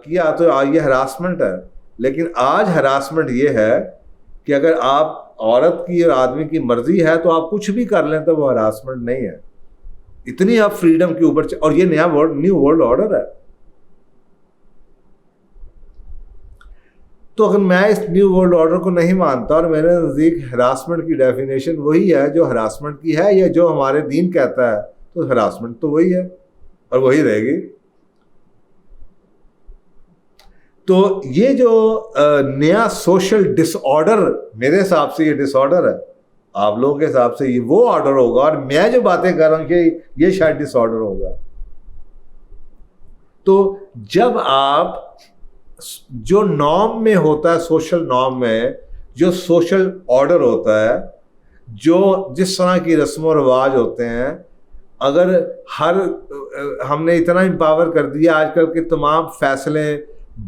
کیا تو یہ ہراسمنٹ ہے. لیکن آج ہراسمنٹ یہ ہے کہ اگر آپ عورت کی اور آدمی کی مرضی ہے تو آپ کچھ بھی کر لیں تو وہ ہراسمنٹ نہیں ہے. اتنی آپ فریڈم کے اوپر اور یہ نیو ورلڈ آرڈر ہے. تو اگر میں اس نیو ورلڈ آرڈر کو نہیں مانتا اور میرے نزدیک ہراسمنٹ کی ڈیفینیشن وہی ہے جو ہراسمنٹ کی ہے یا جو ہمارے دین کہتا ہے, تو ہراسمنٹ تو وہی ہے اور وہی رہے گی. تو یہ جو نیا سوشل ڈس آرڈر, میرے حساب سے یہ ڈس آرڈر ہے, آپ لوگوں کے حساب سے یہ وہ آرڈر ہوگا, اور میں جو باتیں کر رہا ہوں کہ یہ شاید ڈس آرڈر ہوگا. تو جب آپ جو نارم میں ہوتا ہے, سوشل نارم میں جو سوشل آرڈر ہوتا ہے, جو جس طرح کی رسم و رواج ہوتے ہیں, اگر ہم نے اتنا امپاور کر دیا آج کل کے تمام فیصلے,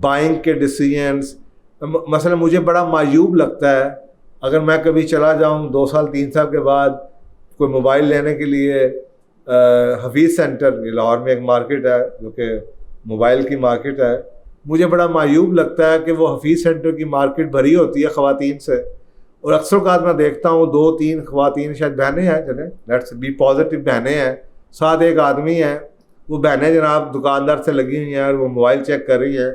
بائنگ کے ڈیسیجنس, مثلا مجھے بڑا معیوب لگتا ہے اگر میں کبھی چلا جاؤں 2 سال 3 سال کے بعد کوئی موبائل لینے کے لیے حفیظ سینٹر, لاہور میں ایک مارکیٹ ہے جو کہ موبائل کی مارکیٹ ہے, مجھے بڑا معیوب لگتا ہے کہ وہ حفیظ سینٹر کی مارکیٹ بھری ہوتی ہے خواتین سے, اور اکثر اوقات میں دیکھتا ہوں 2-3 خواتین, شاید بہنیں ہیں, چلیں لیٹس بی پازیٹیو, بہنیں ہیں, ساتھ ایک آدمی ہے, وہ بہنیں جناب دکاندار سے لگی ہوئی ہیں اور وہ موبائل چیک کر رہی ہیں.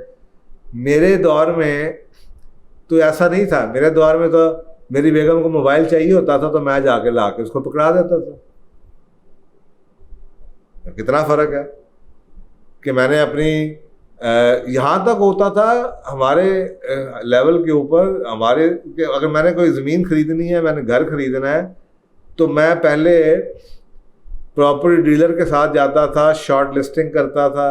میرے دور میں تو ایسا نہیں تھا. میرے دور میں تو میری بیگم کو موبائل چاہیے ہوتا تھا تو میں جا کے لا کے اس کو پکڑا دیتا تھا. کتنا فرق ہے کہ میں نے اپنی یہاں تک ہوتا تھا ہمارے لیول کے اوپر, ہمارے کہ اگر میں نے کوئی زمین خریدنی ہے, میں نے گھر خریدنا ہے, تو میں پہلے پراپرٹی ڈیلر کے ساتھ جاتا تھا, شارٹ لسٹنگ کرتا تھا,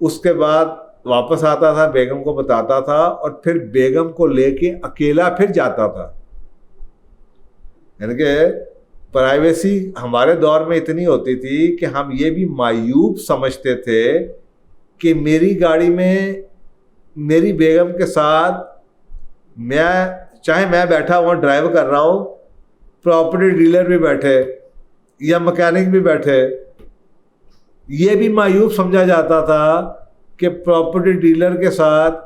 اس کے بعد واپس آتا تھا, بیگم کو بتاتا تھا, اور پھر بیگم کو لے کے اکیلا پھر جاتا تھا. یعنی کہ پرائیویسی ہمارے دور میں اتنی ہوتی تھی کہ ہم یہ بھی معیوب سمجھتے تھے کہ میری گاڑی میں میری بیگم کے ساتھ چاہے میں بیٹھا ہوں ڈرائیو کر رہا ہوں, پراپرٹی ڈیلر بھی بیٹھے یا مکینک بھی بیٹھے, یہ بھی معیوب سمجھا جاتا تھا کہ پراپرٹی ڈیلر کے ساتھ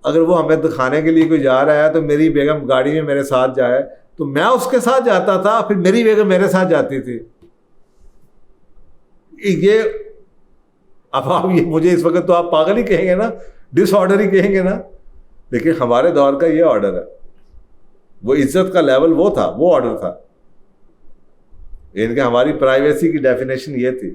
اگر وہ ہمیں دکھانے کے لیے کوئی جا رہا ہے تو میری بیگم گاڑی میں میرے ساتھ جائے, تو میں اس کے ساتھ جاتا تھا, پھر میری بیگم میرے ساتھ جاتی تھی. یہ اب آپ یہ مجھے اس وقت تو آپ پاگل ہی کہیں گے نا, ڈس آرڈر ہی کہیں گے نا, لیکن ہمارے دور کا یہ آرڈر ہے. وہ عزت کا لیول وہ تھا, وہ آرڈر تھا. ان کے ہماری پرائیویسی کی ڈیفینیشن یہ تھی.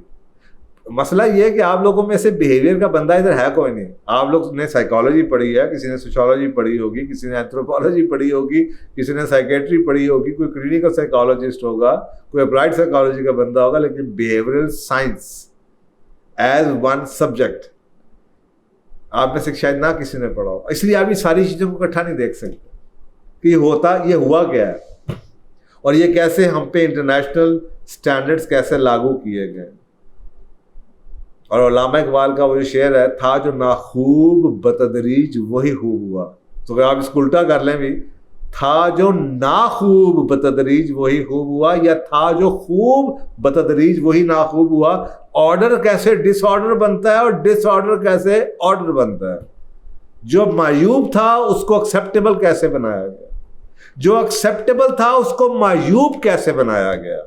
مسئلہ یہ ہے کہ آپ لوگوں میں سے بیہیویئر کا بندہ ادھر ہے کوئی نہیں. آپ لوگ نے سائیکالوجی پڑھی ہے, کسی نے سوشالوجی پڑھی ہوگی, کسی نے اینتھروپولوجی پڑھی ہوگی, کسی نے سائیکیٹری پڑھی ہوگی, کوئی کلینیکل سائیکالوجسٹ ہوگا, کوئی اپلائڈ سائیکالوجی کا بندہ ہوگا, لیکن behavioural science as one subject آپ میں سے شاید نہ کسی نے پڑھا ہو. اس لیے آپ یہ ساری چیزوں کو اکٹھا نہیں دیکھ سکتے کہ یہ ہوا کیا ہے اور یہ کیسے ہم پہ انٹرنیشنل سٹینڈرڈز کیسے لاگو کیے گئے. اور علامہ اقبال کا وہ جو شعر ہے, تھا جو ناخوب بتدریج وہی خوب ہوا, تو اگر آپ اس کو الٹا کر لیں بھی, تھا جو ناخوب بتدریج وہی خوب ہوا, یا تھا جو خوب بتدریج وہی ناخوب ہوا. آرڈر کیسے ڈس آرڈر بنتا ہے اور ڈس آرڈر کیسے آرڈر بنتا ہے. جو معیوب تھا اس کو ایکسیپٹیبل کیسے بنایا گیا, جو ایکسیپٹیبل تھا اس کو معیوب کیسے بنایا گیا.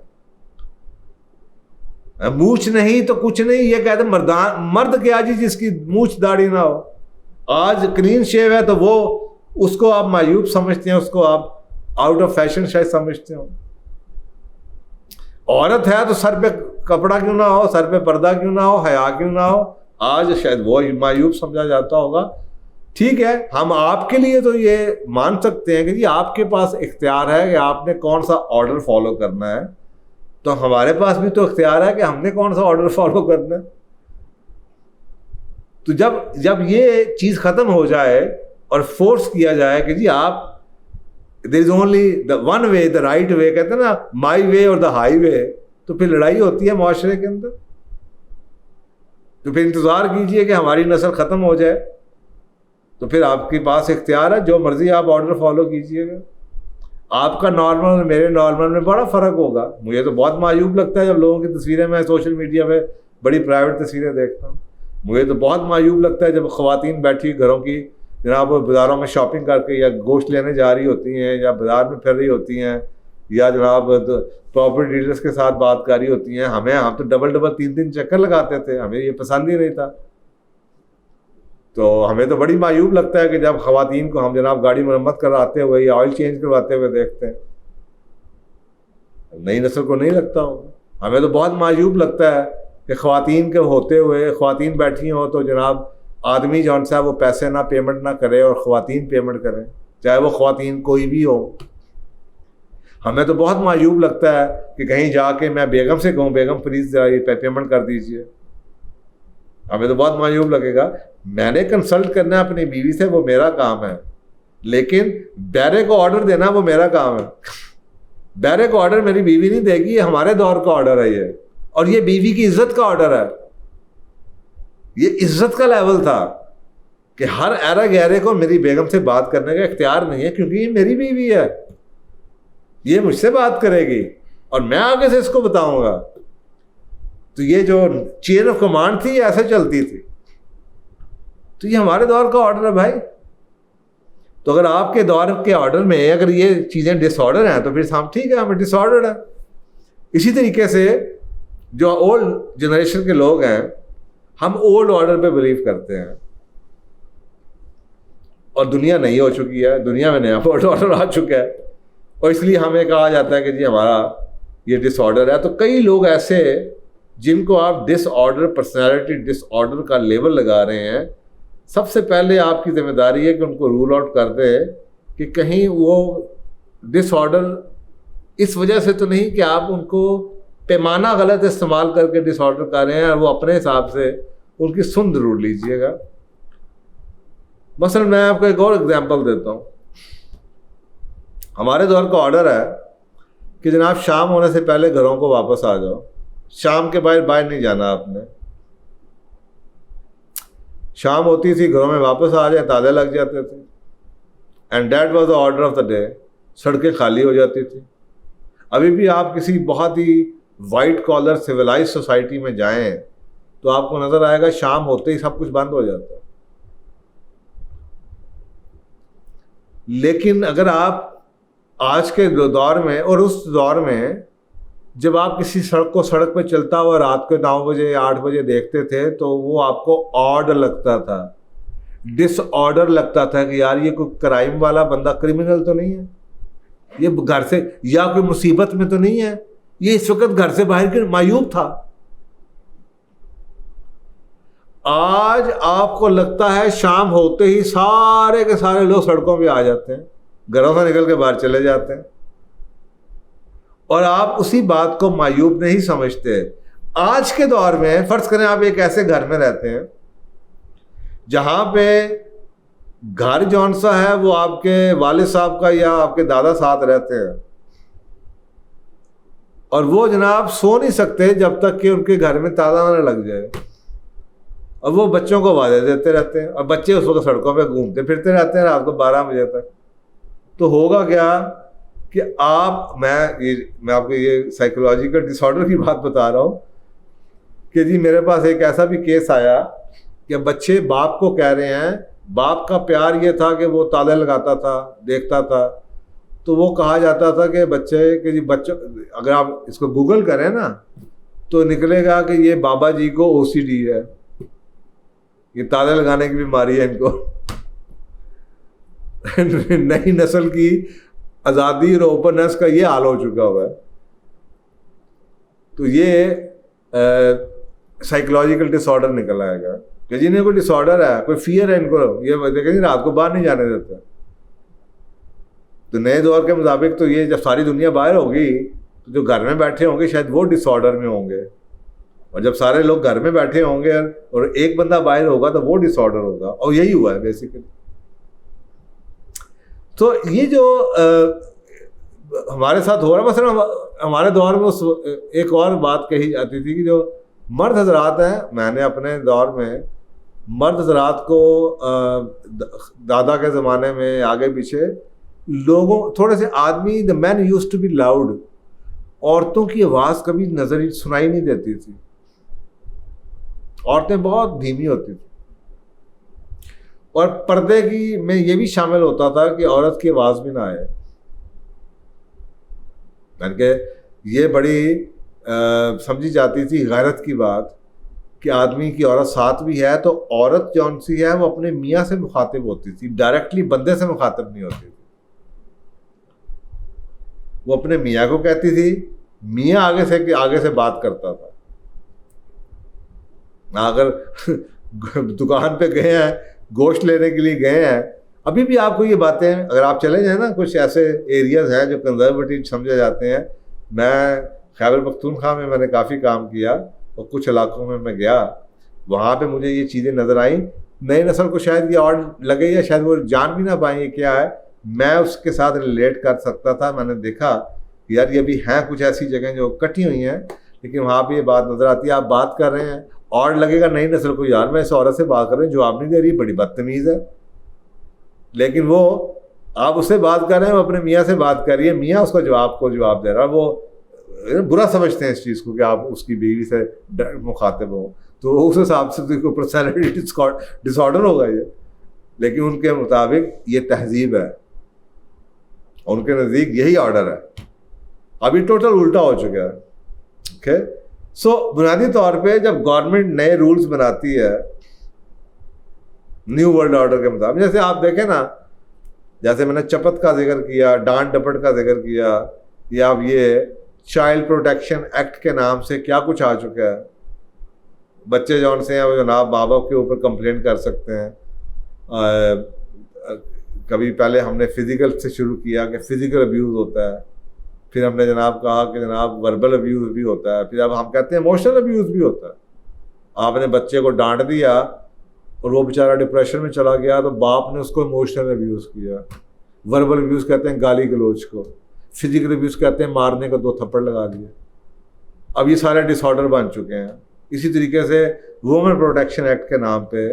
مونچھ نہیں تو کچھ نہیں, یہ کہتے مرد کیا جی جس کی مونچھ داڑھی نہ ہو. آج کلین شیو ہے تو وہ اس کو آپ معیوب سمجھتے ہیں, اس کو آپ آؤٹ آف فیشن شاید سمجھتے ہو. عورت ہے تو سر پہ کپڑا کیوں نہ ہو, سر پہ پردہ کیوں نہ ہو, حیا کیوں نہ ہو, آج شاید وہ معیوب سمجھا جاتا ہوگا. ٹھیک ہے, ہم آپ کے لیے تو یہ مان سکتے ہیں کہ جی آپ کے پاس اختیار ہے کہ آپ نے کون سا آرڈر فالو کرنا ہے, تو ہمارے پاس بھی تو اختیار ہے کہ ہم نے کون سا آرڈر فالو کرنا ہے. تو جب یہ چیز ختم ہو جائے اور فورس کیا جائے کہ جی آپ there is only the one way, the right way, کہتے ہیں نا my way اور the highway, تو پھر لڑائی ہوتی ہے معاشرے کے اندر. تو پھر انتظار کیجئے کہ ہماری نسل ختم ہو جائے, تو پھر آپ کے پاس اختیار ہے, جو مرضی آپ آرڈر فالو کیجئے گا. آپ کا نارمل اور میرے نارمل میں بڑا فرق ہوگا. مجھے تو بہت معیوب لگتا ہے جب لوگوں کی تصویریں میں سوشل میڈیا پہ بڑی پرائیویٹ تصویریں دیکھتا ہوں. مجھے تو بہت معیوب لگتا ہے جب خواتین بیٹھی گھروں کی جناب بازاروں میں شاپنگ کر کے یا گوشت لینے جا رہی ہوتی ہیں یا بازار میں پھر رہی ہوتی ہیں یا جناب پراپرٹی ڈیلرس کے ساتھ بات کر رہی ہوتی ہیں. ہم تو ڈبل 3 چکر لگاتے تھے, ہمیں یہ پسند ہی نہیں تھا. تو ہمیں تو بڑی معیوب لگتا ہے کہ جب خواتین کو ہم جناب گاڑی مرمت کراتے ہوئے یا آئل چینج کرواتے ہوئے دیکھتے ہیں. نئی نسل کو نہیں لگتا ہوگا. ہمیں تو بہت معیوب لگتا ہے کہ خواتین کے ہوتے ہوئے خواتین بیٹھی ہوں تو جناب آدمی جون سا وہ پیسے نہ پیمنٹ نہ کرے اور خواتین پیمنٹ کریں, چاہے وہ خواتین کوئی بھی ہو. ہمیں تو بہت معیوب لگتا ہے کہ کہیں جا کے میں بیگم سے کہوں بیگم پلیز یہ پیمنٹ کر دیجئے. ہمیں تو بہت معیوب لگے گا. میں نے کنسلٹ کرنا ہے اپنی بیوی سے, وہ میرا کام ہے, لیکن بیرے کو آرڈر دینا وہ میرا کام ہے. بیرے کو آرڈر میری بیوی نہیں دے گی, یہ ہمارے دور کا آرڈر ہے یہ, اور یہ بیوی کی عزت کا آرڈر ہے. یہ عزت کا لیول تھا کہ ہر ایرا گہرے کو میری بیگم سے بات کرنے کا اختیار نہیں ہے, کیونکہ یہ میری بیوی ہے, یہ مجھ سے بات کرے گی اور میں آگے سے اس کو بتاؤں گا. تو یہ جو چین آف کمانڈ تھی یہ ایسے چلتی تھی. تو یہ ہمارے دور کا آرڈر ہے بھائی. تو اگر آپ کے دور کے آرڈر میں اگر یہ چیزیں ڈس آرڈر ہیں تو پھر ہم ٹھیک ہے, ہمیں ڈس آرڈر ہے. اسی طریقے سے جو اولڈ جنریشن کے لوگ ہیں, ہم اولڈ آرڈر پہ بلیو کرتے ہیں, اور دنیا نئی ہو چکی ہے, دنیا میں نیا اولڈ آرڈر آ چکا ہے, اور اس لیے ہمیں کہا جاتا ہے کہ جی ہمارا یہ ڈس آرڈر ہے. تو کئی لوگ ایسے جن کو آپ ڈس آرڈر پرسنالٹی ڈس آرڈر کا لیبل لگا رہے ہیں, سب سے پہلے آپ کی ذمہ داری ہے کہ ان کو رول آؤٹ کر دے کہ کہیں وہ ڈس آرڈر اس وجہ سے تو نہیں کہ آپ ان کو پیمانہ غلط استعمال کر کے ڈس آرڈر کر رہے ہیں, اور وہ اپنے حساب سے ان کی سن ضرور لیجئے گا. مثلا میں آپ کو ایک اور ایگزامپل دیتا ہوں. ہمارے دور کا آرڈر ہے کہ جناب شام ہونے سے پہلے گھروں کو واپس آ جاؤ, شام کے باہر نہیں جانا آپ نے. شام ہوتی تھی گھروں میں واپس آ جائے, تالے لگ جاتے تھے, and that was the order of the day. سڑکیں خالی ہو جاتی تھی. ابھی بھی آپ کسی بہت ہی وائٹ کالر سویلائز سوسائٹی میں جائیں تو آپ کو نظر آئے گا شام ہوتے ہی سب کچھ بند ہو جاتا ہے. لیکن اگر آپ آج کے دور میں اور اس دور میں جب آپ کسی سڑک کو سڑک پہ چلتا ہوا رات کو 9 بجے 8 بجے دیکھتے تھے تو وہ آپ کو آڈ لگتا تھا, ڈس آرڈر لگتا تھا کہ یار یہ کوئی کرائم والا بندہ, کرمنل تو نہیں ہے, یہ گھر سے یا کوئی مصیبت میں تو نہیں ہے, یہ اس وقت گھر سے باہر کے معیوب تھا. آج آپ کو لگتا ہے شام ہوتے ہی سارے کے سارے لوگ سڑکوں پہ آ جاتے ہیں, گھروں سے نکل کے باہر چلے جاتے ہیں, اور آپ اسی بات کو معیوب نہیں سمجھتے. آج کے دور میں فرض کریں آپ ایک ایسے گھر میں رہتے ہیں جہاں پہ گھر جون سا ہے وہ آپ کے والد صاحب کا یا آپ کے دادا ساتھ رہتے ہیں, اور وہ جناب سو نہیں سکتے جب تک کہ ان کے گھر میں تالا نہ لگ جائے, اور وہ بچوں کو آوازیں دیتے رہتے ہیں, اور بچے اس وقت سڑکوں پہ گھومتے پھرتے رہتے ہیں رات کو 12 بجے تک. تو ہوگا کیا کہ میں آپ کو یہ سائیکولوجیکل ڈس آرڈر کی بات بتا رہا ہوں کہ جی میرے پاس ایک ایسا بھی کیس آیا کہ بچے باپ کو کہہ رہے ہیں, باپ کا پیار یہ تھا کہ وہ تالے لگاتا تھا, دیکھتا تھا, تو وہ کہا جاتا تھا کہ بچے کہ جی بچوں, اگر آپ اس کو گوگل کریں نا تو نکلے گا کہ یہ بابا جی کو OCD ہے, یہ تالے لگانے کی بیماری ہے ان کو. نئی نسل کی آزادی اور اوپننس کا یہ حال ہو چکا ہوا ہے. تو یہ سائیکولوجیکل ڈس آرڈر نکل آئے گا کہ جنہیں کوئی ڈس آرڈر ہے, کوئی فیئر ہے ان کو, یہ دیکھیں جی رات کو باہر نہیں جانے دیتے. تو نئے دور کے مطابق تو یہ جب ساری دنیا باہر ہوگی تو جو گھر میں بیٹھے ہوں گے شاید وہ ڈس آرڈر میں ہوں گے, اور جب سارے لوگ گھر میں بیٹھے ہوں گے اور ایک بندہ باہر ہوگا تو وہ ڈس آرڈر ہوگا, اور یہی ہوا ہے بیسیکلی. تو یہ جو ہمارے ساتھ ہو رہا ہے, مثلا ہمارے دور میں ایک اور بات کہی جاتی تھی کہ جو مرد حضرات ہیں, میں نے اپنے دور میں مرد حضرات کو دادا کے زمانے میں آگے پیچھے لوگوں تھوڑے سے آدمی the men used to be loud, عورتوں کی آواز کبھی نظر سنائی نہیں دیتی تھی. عورتیں بہت دھیمی ہوتی تھیں. اور پردے کی میں یہ بھی شامل ہوتا تھا کہ عورت کی آواز بھی نہ آئے. یعنی کہ یہ بڑی سمجھی جاتی تھی غیرت کی بات کہ آدمی کی عورت ساتھ بھی ہے تو عورت جون سی ہے وہ اپنے میاں سے مخاطب ہوتی تھی, ڈائریکٹلی بندے سے مخاطب نہیں ہوتی تھی. وہ اپنے میاں کو کہتی تھی, میاں آگے سے بات کرتا تھا. اگر دکان پہ گئے ہیں, گوشت لینے کے لیے گئے ہیں, ابھی بھی آپ کو یہ باتیں اگر آپ چلے جائیں نا, کچھ ایسے ایریاز ہیں جو کنزرویٹو سمجھے جاتے ہیں. میں خیبر پختونخوا میں نے کافی کام کیا اور کچھ علاقوں میں گیا, وہاں پہ مجھے یہ چیزیں نظر آئیں. نئی نسل کو شاید یہ اور لگے یا شاید وہ جان بھی نہ پائیں یہ کیا ہے. میں اس کے ساتھ ریلیٹ کر سکتا تھا. میں نے دیکھا کہ یار یہ بھی ہیں کچھ ایسی جگہیں جو کٹی ہوئی ہیں, لیکن وہاں پہ یہ بات نظر آتی ہے. آپ بات کر رہے ہیں اور لگے گا نئی نسل کو یار میں اس عورت سے بات کر رہے ہیں, جواب نہیں دے رہی, بڑی بدتمیز ہے. لیکن وہ آپ اس سے بات کر رہے ہیں, وہ اپنے میاں سے بات کر رہی ہے, میاں اس کو جواب دے رہا ہے. وہ برا سمجھتے ہیں اس چیز کو کہ آپ اس کی بیوی سے مخاطب ہو, تو اس حساب سے پرسنالٹی ڈس آرڈر ہوگا یہ. لیکن ان کے مطابق یہ تہذیب ہے, ان کے نزدیک یہی آرڈر ہے. ابھی ٹوٹل الٹا ہو چکا ہے. اوکے, سو بنیادی طور پہ جب گورنمنٹ نئے رولز بناتی ہے نیو ورلڈ آرڈر کے مطابق, جیسے آپ دیکھیں نا, جیسے میں نے چپت کا ذکر کیا, ڈانٹ ڈپٹ کا ذکر کیا, یا اب یہ چائلڈ پروٹیکشن ایکٹ کے نام سے کیا کچھ آ چکا ہے. بچے جون سے ہیں وہ جناب ماں باپ کے اوپر کمپلین کر سکتے ہیں. کبھی پہلے ہم نے فزیکل سے شروع کیا کہ فزیکل ابیوز ہوتا ہے, پھر ہم نے جناب کہا کہ جناب وربل ابیوز بھی ہوتا ہے, پھر اب ہم کہتے ہیں ایموشنل ابیوز بھی ہوتا ہے. آپ نے بچے کو ڈانٹ دیا اور وہ بیچارہ ڈپریشن میں چلا گیا تو باپ نے اس کو ایموشنل ابیوز کیا. وربل ابیوز کہتے ہیں گالی گلوچ کو, فزیکل ابیوز کہتے ہیں مارنے کو 2 تھپڑ لگا دیے. اب یہ سارے ڈس آرڈر بن چکے ہیں. اسی طریقے سے وومن پروٹیکشن ایکٹ کے نام پہ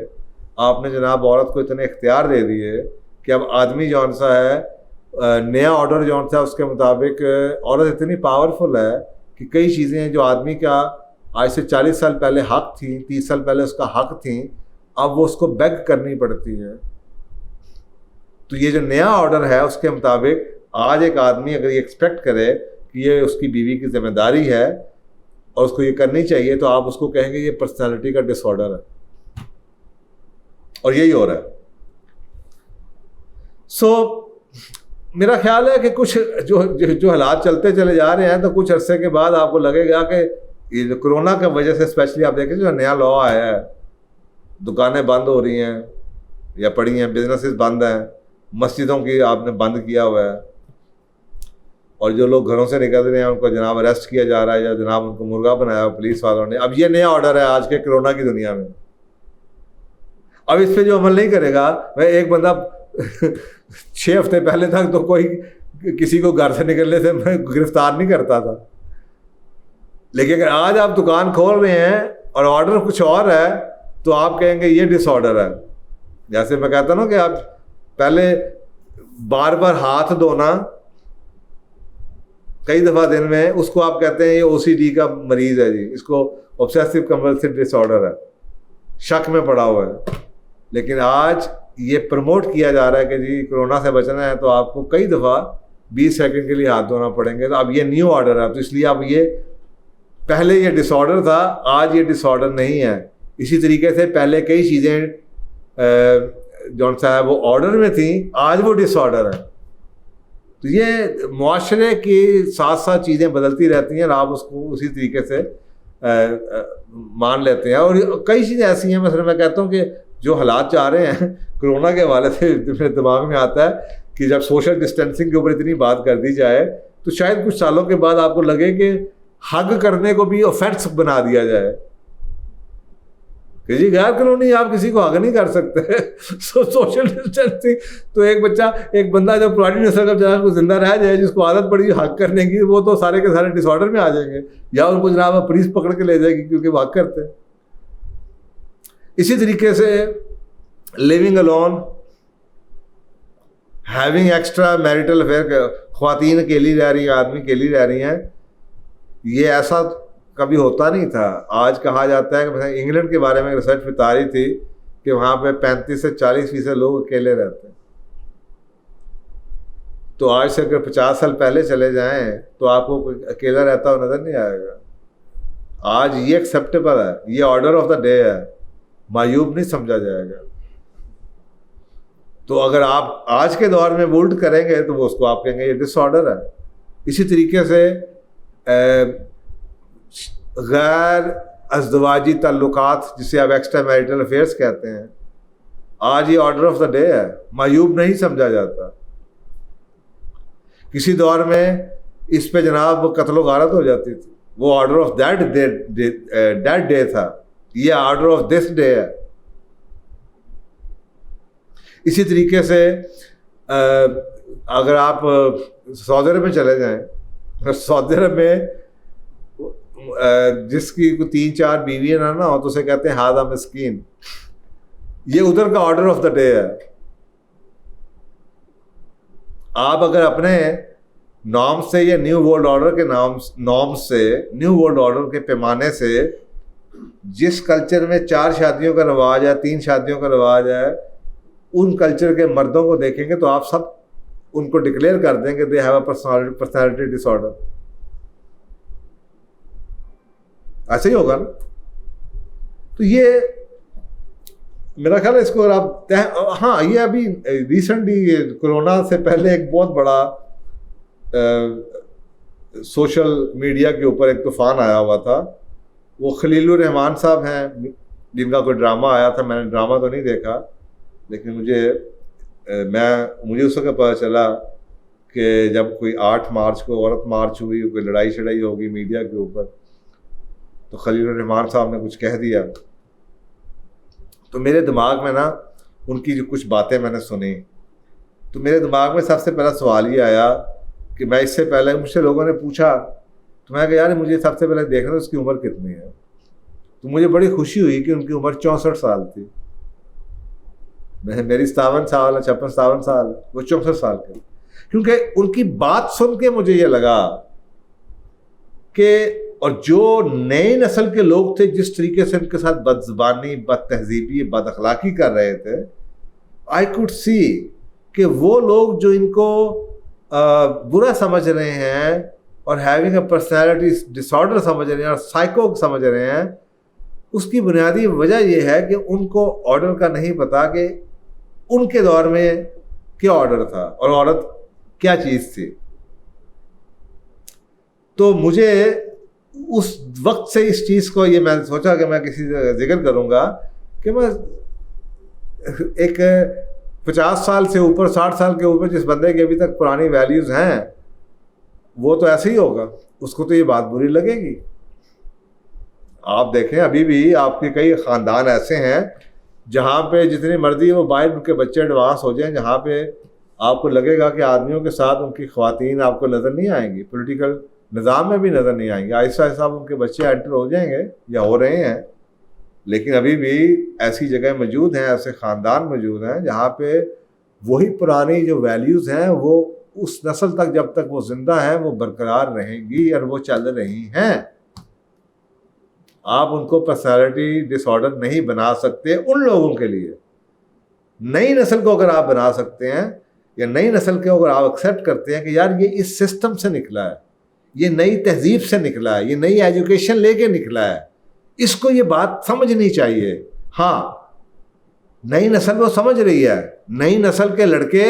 آپ نے جناب عورت کو اتنے اختیار دے دیے کہ اب آدمی جون سا ہے, نیا آرڈر جون سا اس کے مطابق عورت اتنی پاورفل ہے کہ کئی چیزیں جو آدمی کا آج سے 40 سال پہلے حق تھیں, 30 سال پہلے اس کا حق تھیں, اب وہ اس کو بیگ کرنی پڑتی ہیں. تو یہ جو نیا آرڈر ہے اس کے مطابق آج ایک آدمی اگر یہ ایکسپیکٹ کرے کہ یہ اس کی بیوی کی ذمہ داری ہے اور اس کو یہ کرنی چاہیے, تو آپ اس کو کہیں گے یہ پرسنالٹی کا ڈس آرڈر ہے. اور یہی ہو رہا ہے. سو میرا خیال ہے کہ کچھ جو حالات چلتے چلے جا رہے ہیں تو کچھ عرصے کے بعد آپ کو لگے گا کہ یہ کرونا کی وجہ سے اسپیشلی آپ دیکھیں جو نیا لا آیا ہے, دکانیں بند ہو رہی ہیں یا پڑی ہیں, بزنسز بند ہیں, مسجدوں کی آپ نے بند کیا ہوا ہے, اور جو لوگ گھروں سے نکل رہے ہیں ان کو جناب اریسٹ کیا جا رہا ہے یا جناب ان کو مرغا بنایا ہوا پولیس والوں نے. اب یہ نیا آرڈر ہے آج کے کرونا کی دنیا میں. اب اس پہ جو عمل نہیں کرے گا, میں ایک بندہ 6 ہفتے پہلے تک تو کوئی کسی کو گھر سے نکلنے سے میں گرفتار نہیں کرتا تھا, لیکن اگر آج آپ دکان کھول رہے ہیں اور آرڈر کچھ اور ہے تو آپ کہیں گے یہ ڈس آرڈر ہے. جیسے میں کہتا ہوں نا کہ آپ پہلے بار بار ہاتھ دھونا کئی دفعہ دن میں, اس کو آپ کہتے ہیں یہ OCD کا مریض ہے جی, اس کو obsessive compulsive disorder ہے, شک میں پڑا ہوا ہے. لیکن آج یہ پروموٹ کیا جا رہا ہے کہ جی کرونا سے بچنا ہے تو آپ کو کئی دفعہ 20 سیکنڈ کے لیے ہاتھ دھونا پڑیں گے. تو اب یہ نیو آرڈر ہے, تو اس لیے اب یہ پہلے یہ ڈس آرڈر تھا, آج یہ ڈس آرڈر نہیں ہے. اسی طریقے سے پہلے کئی چیزیں جون سا ہے وہ آرڈر میں تھیں, آج وہ ڈس آرڈر ہے. تو یہ معاشرے کے ساتھ ساتھ چیزیں بدلتی رہتی ہیں اور آپ اس کو اسی طریقے سے مان لیتے ہیں. اور کئی چیزیں ایسی ہیں, مثلا میں کہتا ہوں کہ جو حالات جا رہے ہیں کرونا کے حوالے سے میرے دماغ میں آتا ہے کہ جب سوشل ڈسٹینسنگ کے اوپر اتنی بات کر دی جائے تو شاید کچھ سالوں کے بعد آپ کو لگے کہ ہگ کرنے کو بھی آفینس بنا دیا جائے کہ جی غیر قانونی آپ کسی کو ہگ نہیں کر سکتے. سوشل ڈسٹینسنگ تو ایک بندہ جو پرانی نسل کا جناب کو زندہ رہ جائے جس کو عادت پڑی ہگ کرنے کی, وہ تو سارے کے سارے ڈس آرڈر میں آ جائیں گے, یا ان کو جناب پولیس پکڑ کے لے جائے گی کیونکہ وہ ہگ کرتے ہیں. اسی طریقے سے living alone, having extra marital affair, خواتین اکیلی رہ رہی ہیں, آدمی اکیلی رہ رہی ہیں, یہ ایسا کبھی ہوتا نہیں تھا. آج کہا جاتا ہے کہ مثلا انگلینڈ کے بارے میں ریسرچ بتا رہی تھی کہ وہاں پہ 35 سے 40% لوگ اکیلے رہتے ہیں. تو آج سے اگر 50 سال پہلے چلے جائیں تو آپ کو کوئی اکیلا رہتا ہوا نظر نہیں آئے گا. آج یہ ایکسیپٹیبل ہے, یہ آرڈر آف دا ڈے ہے, معیوب نہیں سمجھا جائے گا. تو اگر آپ آج کے دور میں وولٹ کریں گے تو وہ اس کو آپ کہیں گے یہ ڈس آرڈر ہے. اسی طریقے سے غیر ازدواجی تعلقات جسے آپ ایکسٹرا میریٹل افیئرس کہتے ہیں, آج یہ آرڈر آف دا ڈے ہے, معیوب نہیں سمجھا جاتا. کسی دور میں اس پہ جناب قتل و غارت ہو جاتی تھی, وہ آرڈر آف دیٹ ڈے تھا, یہ آرڈر آف دس ڈے ہے. اسی طریقے سے اگر آپ سعودی عرب میں چلے جائیں, سعودی عرب میں جس کی 3-4 بیویاں نہ ہو تو اسے کہتے ہیں ہادہ مسکین. یہ ادھر کا آرڈر آف دا ڈے ہے. آپ اگر اپنے نام سے یا نیو ورلڈ آرڈر کے نام سے, نیو ورلڈ آرڈر کے پیمانے سے جس کلچر میں 4 شادیوں کا رواج ہے, 3 شادیوں کا رواج ہے, ان کلچر کے مردوں کو دیکھیں گے تو آپ سب ان کو ڈکلیئر کر دیں گے they have a personality disorder. ایسے ہی ہوگا نا. تو یہ میرا خیال ہے اس کو اگر آپ ہاں, یہ ابھی ریسنٹلی کورونا سے پہلے ایک بہت بڑا سوشل میڈیا کے اوپر ایک طوفان آیا ہوا تھا. وہ خلیل الرحمان صاحب ہیں جن کا کوئی ڈرامہ آیا تھا, میں نے ڈرامہ تو نہیں دیکھا, لیکن مجھے اس وقت پتہ چلا کہ جب کوئی 8 مارچ کو عورت مارچ ہوئی, کوئی لڑائی شڑائی ہوگی میڈیا کے اوپر, تو خلیل الرحمان صاحب نے کچھ کہہ دیا. تو میرے دماغ میں نا ان کی جو کچھ باتیں میں نے سنی, تو میرے دماغ میں سب سے پہلا سوال یہ آیا کہ میں اس سے پہلے مجھ سے لوگوں نے پوچھا تو میں کہا یار مجھے سب سے پہلے دیکھنا اس کی عمر کتنی ہے. تو مجھے بڑی خوشی ہوئی کہ ان کی عمر 64 سال تھی. میری 57 سال 56-57 سال, وہ 64 سال کے. کیونکہ ان کی بات سن کے مجھے یہ لگا کہ اور جو نئی نسل کے لوگ تھے جس طریقے سے ان کے ساتھ بد زبانی, بد تہذیبی, بد اخلاقی کر رہے تھے, آئی کوڈ سی کہ وہ لوگ جو ان کو برا سمجھ رہے ہیں اور having a personality disorder سمجھ رہے ہیں اور سائیکو سمجھ رہے ہیں, اس کی بنیادی وجہ یہ ہے کہ ان کو آرڈر کا نہیں پتا کہ ان کے دور میں کیا آرڈر تھا اور عورت کیا چیز تھی. تو مجھے اس وقت سے اس چیز کو یہ میں نے سوچا کہ میں کسی ذکر کروں گا کہ میں ایک 50 سال سے اوپر 60 سال کے اوپر جس بندے کے ابھی تک پرانی ویلیوز ہیں وہ تو ایسے ہی ہوگا, اس کو تو یہ بات بری لگے گی. آپ دیکھیں ابھی بھی آپ کے کئی خاندان ایسے ہیں جہاں پہ جتنی مرضی وہ باہر ان کے بچے ایڈوانس ہو جائیں, جہاں پہ آپ کو لگے گا کہ آدمیوں کے ساتھ ان کی خواتین آپ کو نظر نہیں آئیں گی, پولیٹیکل نظام میں بھی نظر نہیں آئیں گے. آہستہ آہستہ ان کے بچے انٹر ہو جائیں گے یا ہو رہے ہیں, لیکن ابھی بھی ایسی جگہ موجود ہیں, ایسے خاندان موجود ہیں جہاں پہ وہی پرانی جو ویلیوز ہیں وہ اس نسل تک جب تک وہ زندہ ہیں وہ برقرار رہیں گی اور وہ چل رہی ہیں. آپ ان کو پرسنالٹی ڈس آرڈر نہیں بنا سکتے ان لوگوں کے لیے. نئی نسل کو اگر آپ بنا سکتے ہیں یا نئی نسل کے اگر آپ ایکسیپٹ کرتے ہیں کہ یار یہ اس سسٹم سے نکلا ہے, یہ نئی تہذیب سے نکلا ہے, یہ نئی ایجوکیشن لے کے نکلا ہے, اس کو یہ بات سمجھنی چاہیے. ہاں نئی نسل وہ سمجھ رہی ہے, نئی نسل کے لڑکے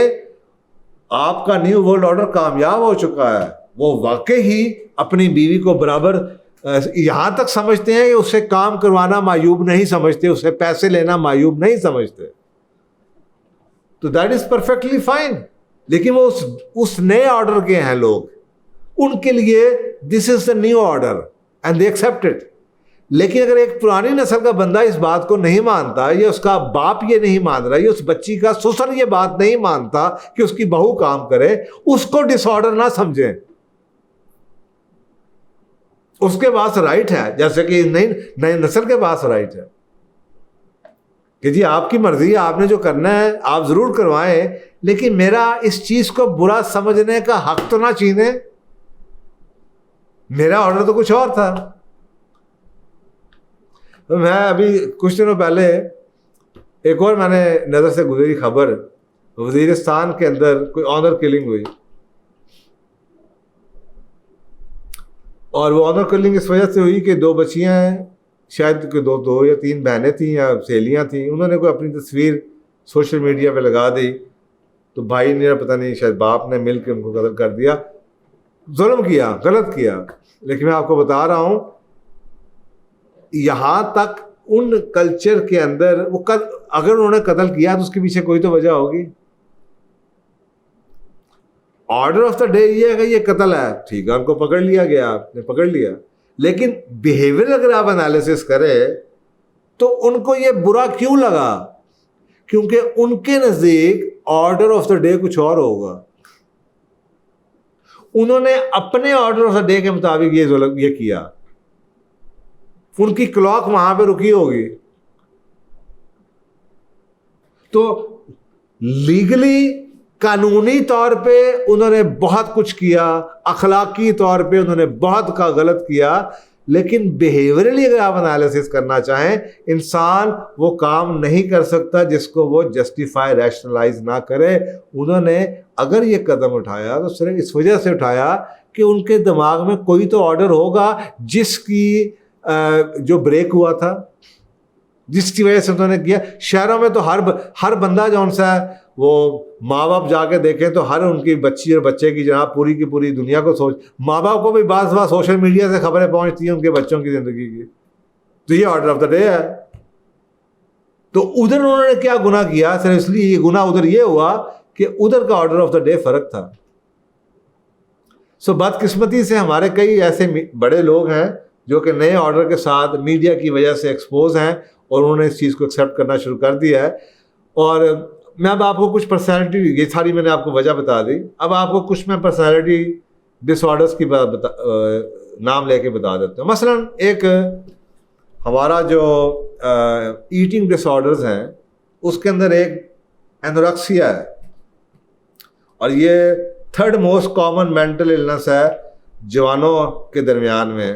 آپ کا نیو ورلڈ آرڈر کامیاب ہو چکا ہے, وہ واقعی ہی اپنی بیوی کو برابر یہاں تک سمجھتے ہیں کہ اس سے کام کروانا معیوب نہیں سمجھتے, اس سے پیسے لینا معیوب نہیں سمجھتے. تو دیٹ از پرفیکٹلی فائن. لیکن وہ اس نئے آرڈر کے ہیں لوگ, ان کے لیے this is the new order and they accept it. لیکن اگر ایک پرانی نسل کا بندہ اس بات کو نہیں مانتا, یا اس کا باپ یہ نہیں مان رہا, یا اس بچی کا سسر یہ بات نہیں مانتا کہ اس کی بہو کام کرے, اس کو ڈس آرڈر نہ سمجھیں. اس کے پاس رائٹ ہے, جیسے کہ نئی نسل کے پاس رائٹ ہے کہ جی آپ کی مرضی ہے, آپ نے جو کرنا ہے آپ ضرور کروائیں, لیکن میرا اس چیز کو برا سمجھنے کا حق تو نہ چھینیں. میرا آرڈر تو کچھ اور تھا. میں ابھی کچھ دنوں پہلے ایک اور میں نے نظر سے گزری خبر، وزیرستان کے اندر کوئی آنر کلنگ ہوئی، اور وہ آنر کلنگ اس وجہ سے ہوئی کہ 2 بچیاں ہیں، شاید کہ 2 یا 3 بہنیں تھیں یا سہیلیاں تھیں، انہوں نے کوئی اپنی تصویر سوشل میڈیا پہ لگا دی، تو بھائی نے پتہ نہیں شاید باپ نے مل کے ان کو قتل کر دیا. ظلم کیا، غلط کیا. لیکن میں آپ کو بتا رہا ہوں یہاں تک ان کلچر کے اندر وہ اگر انہوں نے قتل کیا تو اس کے پیچھے کوئی تو وجہ ہوگی. آرڈر آف دا ڈے یہ ہے کہ یہ قتل ہے، ٹھیک ہے، ان کو پکڑ لیا گیا، آپ نے پکڑ لیا، لیکن بیہیویئر اگر آپ انالیسس کریں تو ان کو یہ برا کیوں لگا؟ کیونکہ ان کے نزدیک آرڈر آف دا ڈے کچھ اور ہوگا. انہوں نے اپنے آرڈر آف دا ڈے کے مطابق یہ کیا، ان کی کلاک وہاں پہ رکی ہوگی. تو لیگلی، قانونی طور پہ انہوں نے بہت کچھ کیا، اخلاقی طور پہ انہوں نے بہت کا غلط کیا، لیکن بیہیویئرلی اگر آپ انالیسس کرنا چاہیں، انسان وہ کام نہیں کر سکتا جس کو وہ جسٹیفائی، ریشنلائز نہ کرے. انہوں نے اگر یہ قدم اٹھایا تو صرف اس وجہ سے اٹھایا کہ ان کے دماغ میں کوئی تو آرڈر ہوگا جس کی جو بریک ہوا تھا، جس کی وجہ سے انہوں نے کیا. شہروں میں تو ہر بندہ جون سا ہے، وہ ماں باپ جا کے دیکھیں تو ہر ان کی بچی اور بچے کی جناب پوری کی پوری دنیا کو ماں باپ کو بھی بعض سوشل میڈیا سے خبریں پہنچتی ہیں ان کے بچوں کی زندگی کی. تو یہ آرڈر آف دا ڈے ہے. تو ادھر انہوں نے کیا گناہ کیا؟ صرف اس لیے یہ گناہ ادھر یہ ہوا کہ ادھر کا آرڈر آف دا ڈے فرق تھا. بدقسمتی سے ہمارے کئی ایسے بڑے لوگ ہیں جو کہ نئے آرڈر کے ساتھ میڈیا کی وجہ سے ایکسپوز ہیں اور انہوں نے اس چیز کو ایکسیپٹ کرنا شروع کر دیا ہے. اور میں اب آپ کو کچھ پرسنالٹی، یہ ساری میں نے آپ کو وجہ بتا دی، اب آپ کو کچھ میں پرسنالٹی ڈس آرڈرس کی نام لے کے بتا دیتا ہوں. مثلا ایک ہمارا جو ایٹنگ ڈس آرڈرز ہیں اس کے اندر ایک اینوریکسیا ہے، اور یہ 3rd most common mental illness ہے جوانوں کے درمیان میں.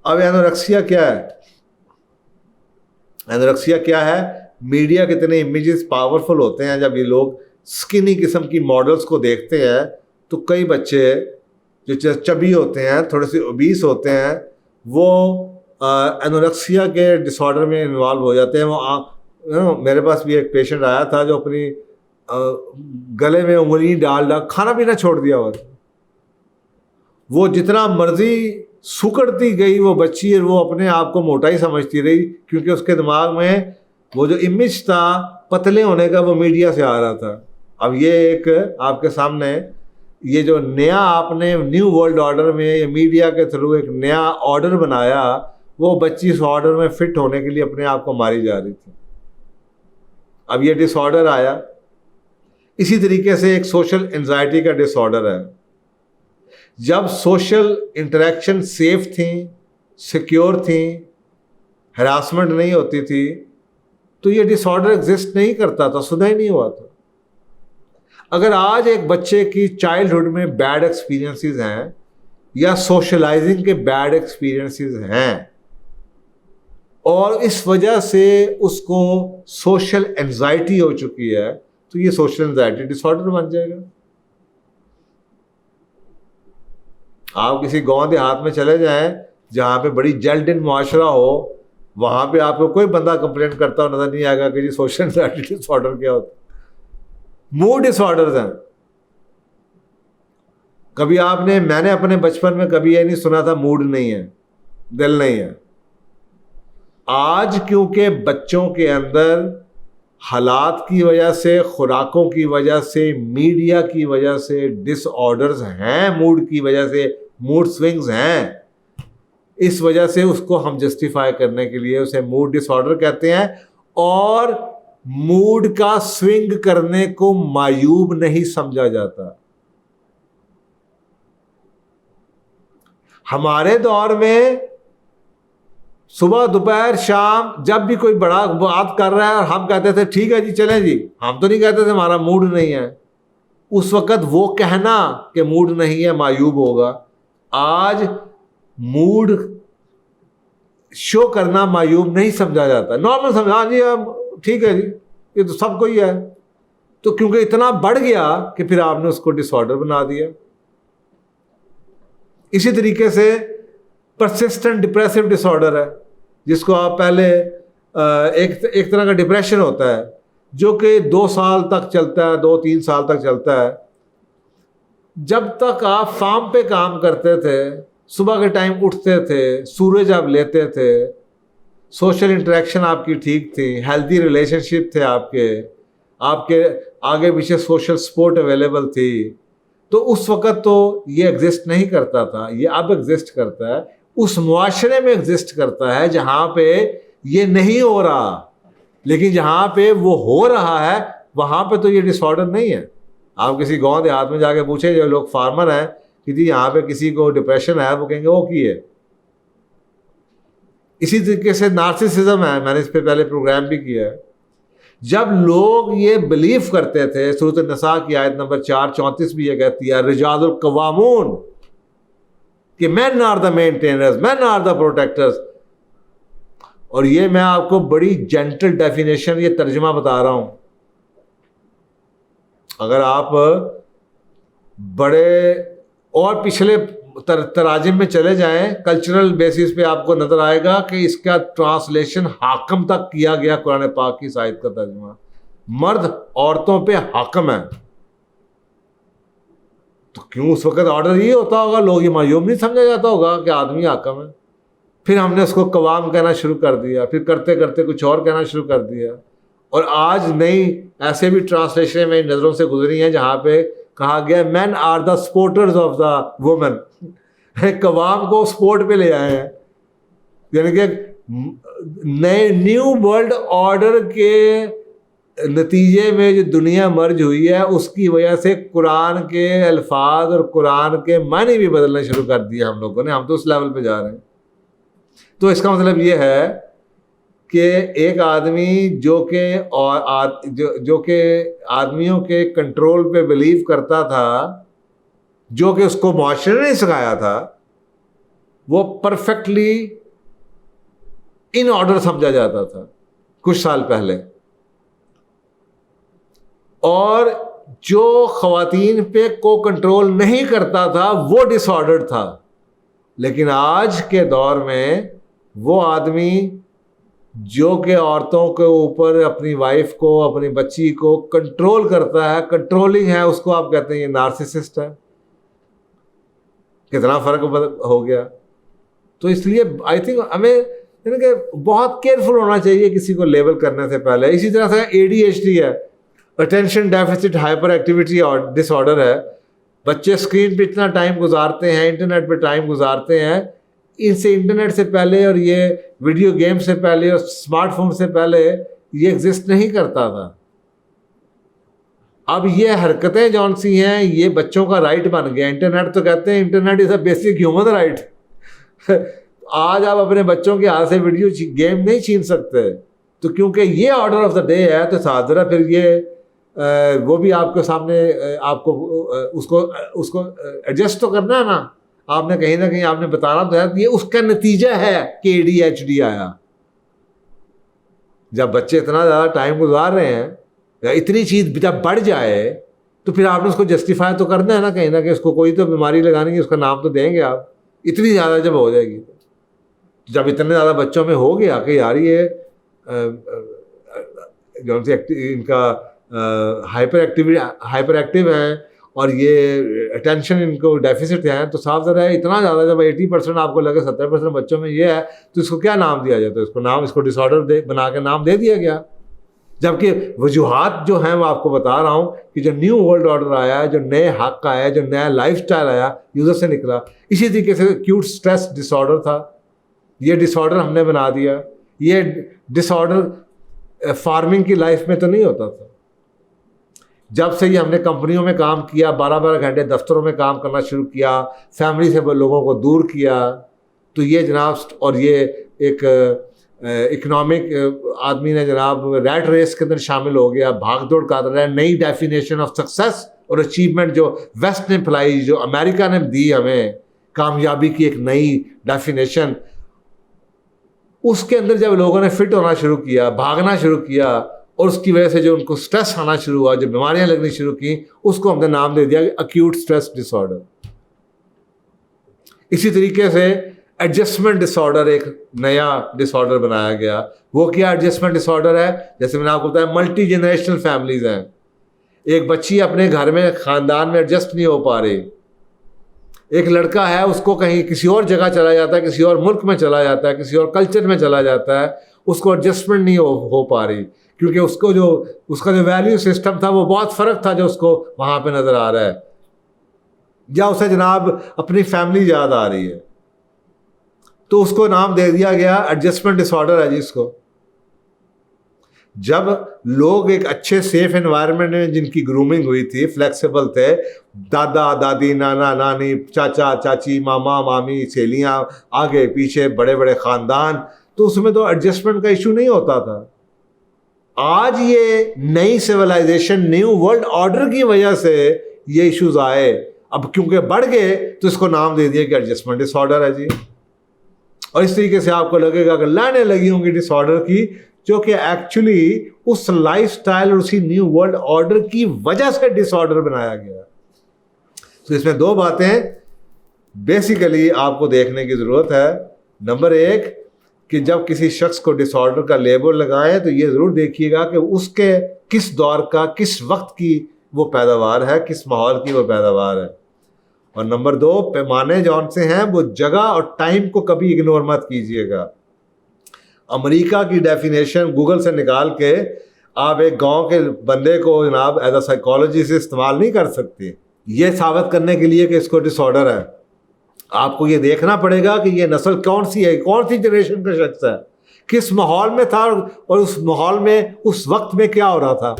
اب اینوریکسیا کیا ہے؟ اینوریکسیا کیا ہے؟ میڈیا کے اتنے امیجز پاورفل ہوتے ہیں، جب یہ لوگ سکنی قسم کی ماڈلز کو دیکھتے ہیں تو کئی بچے جو چبی ہوتے ہیں، تھوڑے سے اوبیس ہوتے ہیں، وہ اینوریکسیا کے ڈس آرڈر میں انوالو ہو جاتے ہیں. وہ میرے پاس بھی ایک پیشنٹ آیا تھا جو اپنی گلے میں انگلی ڈال کھانا پینا چھوڑ دیا ہوا تھا. وہ جتنا مرضی سکڑتی گئی وہ بچی، اور وہ اپنے آپ کو موٹا ہی سمجھتی رہی، کیونکہ اس کے دماغ میں وہ جو امیج تھا پتلے ہونے کا وہ میڈیا سے آ رہا تھا. اب یہ ایک آپ کے سامنے یہ جو نیا آپ نے نیو ورلڈ آرڈر میں یا میڈیا کے تھرو ایک نیا آرڈر بنایا، وہ بچی اس آرڈر میں فٹ ہونے کے لیے اپنے آپ کو ماری جا رہی تھی. اب یہ ڈس آرڈر آیا. اسی طریقے سے ایک سوشل انزائٹی کا ڈس آرڈر ہے. جب سوشل انٹریکشن سیف تھیں، سیکیور تھیں، ہراسمنٹ نہیں ہوتی تھی، تو یہ ڈس آرڈر ایگزسٹ نہیں کرتا تھا، سنا ہی نہیں ہوا تھا. اگر آج ایک بچے کی چائلڈہڈ میں بیڈ ایکسپیرینسز ہیں یا سوشلائزنگ کے بیڈ ایکسپیرینسز ہیں اور اس وجہ سے اس کو سوشل انزائٹی ہو چکی ہے، تو یہ سوشل انزائٹی ڈس آرڈر بن جائے گا. آپ کسی گاؤں دیہات میں چلے جائیں جہاں پہ بڑی جلد ان معاشرہ ہو، وہاں پہ آپ کو کوئی بندہ کمپلین کرتا ہو نظر نہیں آئے گا کہ جی سوشل انزائٹی ڈس آرڈر کیا ہوتا ہے. موڈ ڈس آرڈرز ہیں. کبھی میں نے اپنے بچپن میں کبھی یہ نہیں سنا تھا موڈ نہیں ہے، دل نہیں ہے. آج کیونکہ بچوں کے اندر حالات کی وجہ سے، خوراکوں کی وجہ سے، میڈیا کی وجہ سے ڈس آرڈرز ہیں، موڈ کی وجہ سے موڈ سوئنگز ہیں، اس وجہ سے اس کو ہم جسٹیفائی کرنے کے لیے اسے موڈ ڈس آرڈر کہتے ہیں. اور موڈ کا سوئنگ کرنے کو معیوب نہیں سمجھا جاتا. ہمارے دور میں صبح دوپہر شام جب بھی کوئی بڑا بات کر رہا ہے اور ہم کہتے تھے ٹھیک ہے جی چلیں جی، ہم تو نہیں کہتے تھے ہمارا موڈ نہیں ہے. اس وقت وہ کہنا کہ موڈ نہیں ہے معیوب ہوگا. آج موڈ شو کرنا معیوب نہیں سمجھا جاتا, نارمل سمجھا, ہاں جی ٹھیک ہے جی یہ تو سب کو ہی ہے. تو کیونکہ اتنا بڑھ گیا کہ پھر آپ نے اس کو ڈس آرڈر بنا دیا. اسی طریقے سے پرسسٹنٹ ڈپریسو ڈس آرڈر ہے, جس کو آپ پہلے ایک طرح کا ڈپریشن ہوتا ہے جو کہ 2 سال تک چلتا ہے, 2-3 سال تک چلتا ہے. جب تک آپ فارم پہ کام کرتے تھے, صبح کے ٹائم اٹھتے تھے, سورج آپ لیتے تھے, سوشل انٹریکشن آپ کی ٹھیک تھی, ہیلدی ریلیشن شپ تھے آپ کے آگے پیچھے سوشل سپورٹ اویلیبل تھی, تو اس وقت تو یہ ایگزسٹ نہیں کرتا تھا. یہ اب ایگزسٹ کرتا ہے, اس معاشرے میں ایگزسٹ کرتا ہے جہاں پہ یہ نہیں ہو رہا. لیکن جہاں پہ وہ ہو رہا ہے وہاں پہ تو یہ ڈس آرڈر نہیں ہے. آپ کسی گاؤں دیہات میں جا کے پوچھیں, جو لوگ فارمر ہیں کہ جی یہاں پہ کسی کو ڈپریشن ہے, وہ کہیں گے وہ کی ہے. اسی طریقے سے نارسسزم ہے, میں نے اس پہ پہلے پروگرام بھی کیا ہے. جب لوگ یہ بلیو کرتے تھے, سورۃ النساء کی آیت نمبر 4:34 بھی یہ کہتی ہے رجال القوامون, کہ men are the maintainers, men are the protectors. اور یہ میں آپ کو بڑی جینٹل ڈیفینیشن, یہ ترجمہ بتا رہا ہوں. اگر آپ بڑے اور پچھلے تراجم میں چلے جائیں, کلچرل بیسس پہ آپ کو نظر آئے گا کہ اس کا ٹرانسلیشن حاکم تک کیا گیا. قرآن پاک کی آیت کا ترجمہ مرد عورتوں پہ حاکم ہے. تو کیوں اس وقت آرڈر یہ ہوتا ہوگا, لوگ یہ معیوب نہیں سمجھا جاتا ہوگا کہ آدمی حاکم ہے. پھر ہم نے اس کو قوام کہنا شروع کر دیا, پھر کرتے کرتے کچھ اور کہنا شروع کر دیا. اور آج نئی ایسے بھی ٹرانسلیشن میری نظروں سے گزری ہیں جہاں پہ کہا گیا men are the supporters of the women. قوام کو سپورٹ پہ لے آئے ہیں, یعنی کہ نئے نیو ورلڈ آرڈر کے نتیجے میں جو دنیا مرج ہوئی ہے اس کی وجہ سے قرآن کے الفاظ اور قرآن کے معنی بھی بدلنے شروع کر دیے ہم لوگوں نے. ہم تو اس لیول پہ جا رہے ہیں. تو اس کا مطلب یہ ہے کہ ایک آدمی جو کہ آدمیوں کے کنٹرول پہ بلیو کرتا تھا, جو کہ اس کو معاشرے نے سکھایا تھا, وہ پرفیکٹلی ان آرڈر سمجھا جاتا تھا کچھ سال پہلے. اور جو خواتین پہ کو کنٹرول نہیں کرتا تھا وہ ڈس آرڈر تھا. لیکن آج کے دور میں وہ آدمی جو کہ عورتوں کے اوپر اپنی وائف کو, اپنی بچی کو کنٹرول کرتا ہے, کنٹرولنگ ہے, اس کو آپ کہتے ہیں یہ نارسسسٹ ہے. کتنا فرق ہو گیا. تو اس لیے آئی تھنک ہمیں یعنی کہ بہت کیئرفل ہونا چاہیے کسی کو لیبل کرنے سے پہلے. اسی طرح سے ADHD ہے, اٹینشن ڈیفیسٹ ہائپر ایکٹیویٹی ڈس آرڈر ہے. بچے اسکرین پہ اتنا ٹائم گزارتے ہیں, انٹرنیٹ پہ ٹائم گزارتے ہیں, ان سے انٹرنیٹ سے پہلے اور یہ ویڈیو گیم سے پہلے اور اسمارٹ فون سے پہلے یہ ایگزسٹ نہیں کرتا تھا. اب یہ حرکتیں جون سی ہیں یہ بچوں کا رائٹ بن گیا. انٹرنیٹ تو کہتے ہیں internet is a basic human right. آج آپ اپنے بچوں کے ہاتھ سے ویڈیو گیم نہیں چھین سکتے, تو کیونکہ یہ آرڈر آف دا ڈے ہے تو ساتھ پھر یہ وہ بھی آپ کے سامنے آپ کو اس کو ایڈجسٹ تو کرنا ہے نا. آپ نے کہیں نہ کہیں آپ نے بتانا تو ہے, یہ اس کا نتیجہ ہے کہ ADHD آیا. جب بچے اتنا زیادہ ٹائم گزار رہے ہیں, اتنی چیز جب بڑھ جائے تو پھر آپ نے اس کو جسٹیفائی تو کرنا ہے نا کہیں نہ کہیں. اس کو کوئی تو بیماری لگانی ہے, اس کا نام تو دیں گے آپ. اتنی زیادہ جب ہو جائے گی, جب اتنے زیادہ بچوں میں ہو گیا کہ یار یہ جو ان کا ہائپر ایکٹیو ہیں اور یہ اٹینشن ان کو ڈیفیسٹ ہیں, تو صاف ذرا ہے اتنا زیادہ جب 80% آپ کو لگے 70% بچوں میں یہ ہے تو اس کو کیا نام دیا جاتا ہے؟ اس کو ڈس آرڈر بنا کے نام دے دیا گیا. جبکہ وجوہات جو ہیں وہ آپ کو بتا رہا ہوں کہ جو نیو ورلڈ آرڈر آیا ہے, جو نئے حق آیا, جو نیا لائف اسٹائل آیا, یوزر سے نکلا. اسی طریقے سے ایکیوٹ اسٹریس ڈس آرڈر تھا, یہ ڈس آرڈر ہم نے بنا دیا. یہ ڈس آرڈر فارمنگ کی لائف میں تو نہیں ہوتا تھا. جب سے یہ ہم نے کمپنیوں میں کام کیا, 12 گھنٹے دفتروں میں کام کرنا شروع کیا, فیملی سے لوگوں کو دور کیا, تو یہ جناب, اور یہ ایک اکنامک آدمی نے جناب ریٹ ریس کے اندر شامل ہو گیا, بھاگ دوڑ کر رہا ہے. نئی ڈیفینیشن آف سکسیس اور اچیومنٹ جو ویسٹ نے پھیلائی, جو امریکہ نے دی ہمیں کامیابی کی ایک نئی ڈیفینیشن, اس کے اندر جب لوگوں نے فٹ ہونا شروع کیا, بھاگنا شروع کیا, اور اس کی وجہ سے جو ان کو سٹریس آنا شروع ہوا, جو بیماریاں لگنی شروع کی, اس کو ہم نے نام دے دیا ایکیوٹ سٹریس ڈس آرڈر. اسی طریقے سے ایڈجسٹمنٹ ڈس آرڈر ایک نیا ڈس آرڈر بنایا گیا. وہ کیا ایڈجسٹمنٹ ڈس آرڈر ہے؟ جیسے میں نے آپ کو بتایا ملٹی جنریشنل فیملیز ہیں. ایک بچی اپنے گھر میں خاندان میں ایڈجسٹ نہیں ہو پا رہی, ایک لڑکا ہے اس کو کہیں کسی اور جگہ چلا جاتا ہے, کسی اور ملک میں چلا جاتا ہے, کسی اور کلچر میں چلا جاتا ہے, اس کو ایڈجسٹمنٹ نہیں ہو پا رہی, کیونکہ اس کا جو ویلیو سسٹم تھا وہ بہت فرق تھا جو اس کو وہاں پہ نظر آ رہا ہے, یا اسے جناب اپنی فیملی یاد آ رہی ہے. تو اس کو نام دے دیا گیا ایڈجسٹمنٹ ڈس آرڈر ہے جی اس کو. جب لوگ ایک اچھے سیف انوائرمنٹ میں جن کی گرومنگ ہوئی تھی, فلیکسیبل تھے, دادا دادی, نانا نانی, چاچا چاچی, ماما مامی, سہیلیاں, آگے پیچھے بڑے بڑے خاندان, تو اس میں تو ایڈجسٹمنٹ کا ایشو نہیں ہوتا تھا. آج یہ نئی سویلائزیشن, نیو ورلڈ آرڈر کی وجہ سے یہ ایشوز آئے. اب کیونکہ بڑھ گئے تو اس کو نام دے دیا کہ ایڈجسٹمنٹ ڈس آرڈر ہے جی. اور اس طریقے سے آپ کو لگے گا کہ لائنیں لگی ہوں گی ڈس آرڈر کی, جو کہ ایکچولی اس لائف سٹائل اور اسی نیو ورلڈ آرڈر کی وجہ سے ڈس آرڈر بنایا گیا. تو اس میں دو باتیں بیسیکلی آپ کو دیکھنے کی ضرورت ہے. نمبر ایک کہ جب کسی شخص کو ڈس آرڈر کا لیبل لگائیں تو یہ ضرور دیکھیے گا کہ اس کے کس دور کا, کس وقت کی وہ پیداوار ہے, کس ماحول کی وہ پیداوار ہے. اور نمبر دو, پیمانے جون سے ہیں وہ جگہ اور ٹائم کو کبھی اگنور مت کیجیے گا. امریکہ کی ڈیفینیشن گوگل سے نکال کے آپ ایک گاؤں کے بندے کو جناب ایز اے سائیکالوجی سے استعمال نہیں کر سکتے یہ ثابت کرنے کے لیے کہ اس کو ڈس آرڈر ہے. آپ کو یہ دیکھنا پڑے گا کہ یہ نسل کون سی ہے, کون سی جنریشن کا شخص ہے, کس ماحول میں تھا, اور اس ماحول میں اس وقت میں کیا ہو رہا تھا.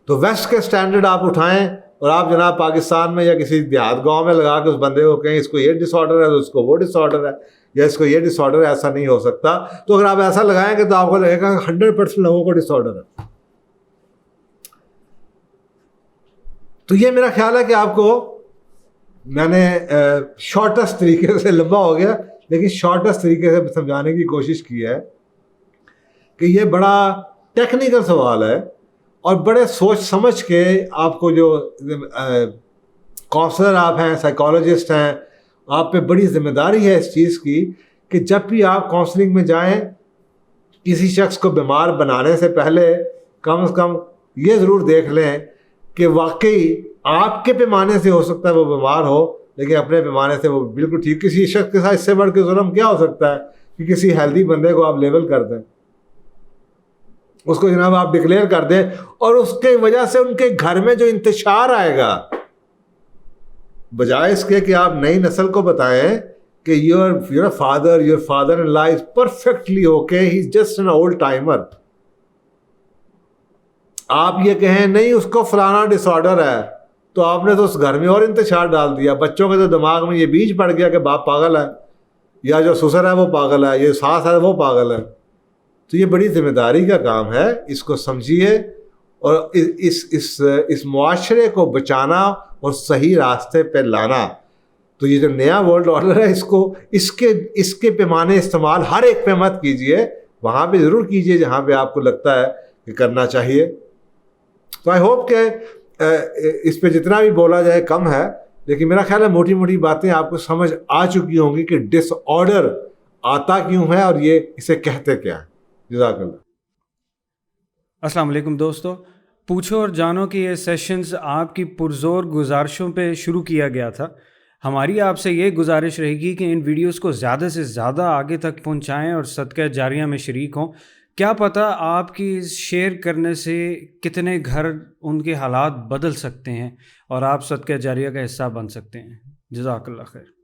تو ویسٹ کے سٹینڈرڈ آپ اٹھائیں اور آپ جناب پاکستان میں یا کسی دیہات گاؤں میں لگا کے اس بندے کو کہیں اس کو یہ ڈس آرڈر ہے تو اس کو وہ ڈس آرڈر ہے, یا اس کو یہ ڈس آرڈر ہے, ایسا نہیں ہو سکتا. تو اگر آپ ایسا لگائیں گے تو آپ کو لگے گا 100% لوگوں کو ڈس آرڈر ہے. تو یہ میرا خیال ہے کہ آپ کو میں نے شارٹسٹ طریقے سے, لمبا ہو گیا لیکن شارٹسٹ طریقے سے سمجھانے کی کوشش کی ہے کہ یہ بڑا ٹیکنیکل سوال ہے, اور بڑے سوچ سمجھ کے آپ کو جو کاؤنسلر آپ ہیں, سائیکالوجسٹ ہیں, آپ پہ بڑی ذمہ داری ہے اس چیز کی کہ جب بھی آپ کاؤنسلنگ میں جائیں کسی شخص کو بیمار بنانے سے پہلے کم از کم یہ ضرور دیکھ لیں کہ واقعی آپ کے پیمانے سے ہو سکتا ہے وہ بیمار ہو, لیکن اپنے پیمانے سے وہ بالکل ٹھیک. کسی شخص کے ساتھ اس سے بڑھ کے ظلم کیا ہو سکتا ہے کہ کسی ہیلدی بندے کو آپ لیبل کر دیں, اس کو جناب آپ ڈکلیئر کر دیں, اور اس کی وجہ سے ان کے گھر میں جو انتشار آئے گا, بجائے اس کے کہ آپ نئی نسل کو بتائیں کہ your father in law is perfectly okay, he is just an old timer. آپ یہ کہیں نہیں اس کو فلانا ڈس آرڈر ہے, تو آپ نے تو اس گھر میں اور انتشار ڈال دیا. بچوں کے تو دماغ میں یہ بیج پڑ گیا کہ باپ پاگل ہے, یا جو سسر ہے وہ پاگل ہے, یہ ساس ہے وہ پاگل ہے. تو یہ بڑی ذمہ داری کا کام ہے, اس کو سمجھیے اور اس معاشرے کو بچانا اور صحیح راستے پہ لانا. تو یہ جو نیا ورلڈ آرڈر ہے اس کے پیمانے استعمال ہر ایک پہ مت کیجیے, وہاں پہ ضرور کیجیے جہاں پہ آپ کو لگتا ہے کہ کرنا چاہیے. تو آئی ہوپ کہ اس پہ جتنا بھی بولا جائے کم ہے, لیکن میرا خیال ہے موٹی موٹی باتیں آپ کو سمجھ آ چکی ہوں گی کہ ڈس آرڈر آتا کیوں ہے اور یہ اسے کہتے کیا ہے. جزاک اللہ. السلام علیکم دوستو, پوچھو اور جانو کہ یہ سیشنز آپ کی پرزور گزارشوں پہ شروع کیا گیا تھا. ہماری آپ سے یہ گزارش رہے گی کہ ان ویڈیوز کو زیادہ سے زیادہ آگے تک پہنچائیں اور صدقہ جاریہ میں شریک ہوں. کیا پتہ آپ کی شیئر کرنے سے کتنے گھر ان کے حالات بدل سکتے ہیں اور آپ صدقہ جاریہ کا حصہ بن سکتے ہیں. جزاک اللہ خیر.